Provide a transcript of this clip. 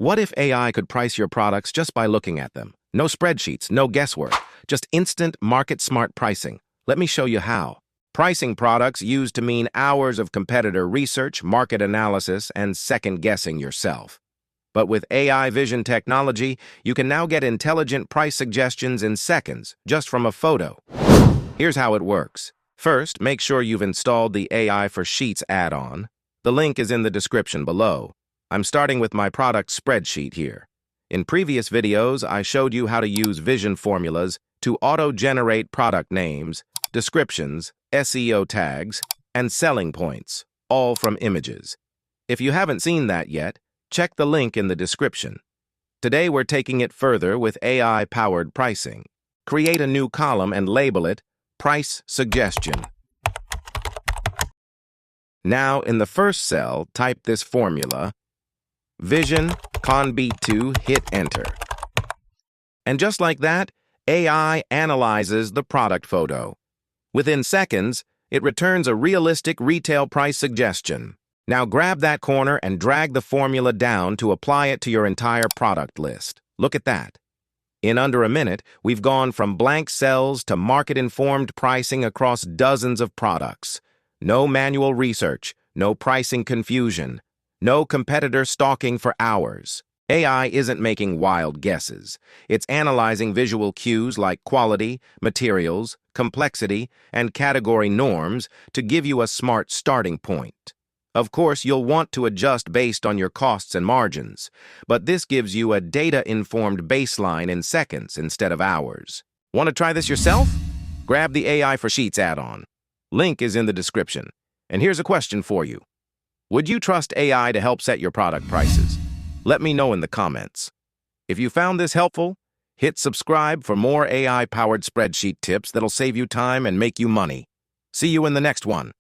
What if AI could price your products just by looking at them? No spreadsheets, no guesswork, just instant market-smart pricing. Let me show you how. Pricing products used to mean hours of competitor research, market analysis, and second-guessing yourself. But with AI vision technology, you can now get intelligent price suggestions in seconds, just from a photo. Here's how it works. First, make sure you've installed the AI for Sheets add-on. The link is in the description below. I'm starting with my product spreadsheet here. In previous videos, I showed you how to use vision formulas to auto-generate product names, descriptions, SEO tags, and selling points, all from images. If you haven't seen that yet, check the link in the description. Today, we're taking it further with AI-powered pricing. Create a new column and label it Price Suggestion. Now, in the first cell, type this formula, Vision, ConB2, hit Enter. And just like that, AI analyzes the product photo. Within seconds, it returns a realistic retail price suggestion. Now grab that corner and drag the formula down to apply it to your entire product list. Look at that. In under a minute, we've gone from blank cells to market-informed pricing across dozens of products. No manual research, no pricing confusion, no competitor stalking for hours. AI isn't making wild guesses. It's analyzing visual cues like quality, materials, complexity, and category norms to give you a smart starting point. Of course, you'll want to adjust based on your costs and margins, but this gives you a data-informed baseline in seconds instead of hours. Want to try this yourself? Grab the AI for Sheets add-on. Link is in the description. And here's a question for you. Would you trust AI to help set your product prices? Let me know in the comments. If you found this helpful, hit subscribe for more AI-powered spreadsheet tips that'll save you time and make you money. See you in the next one.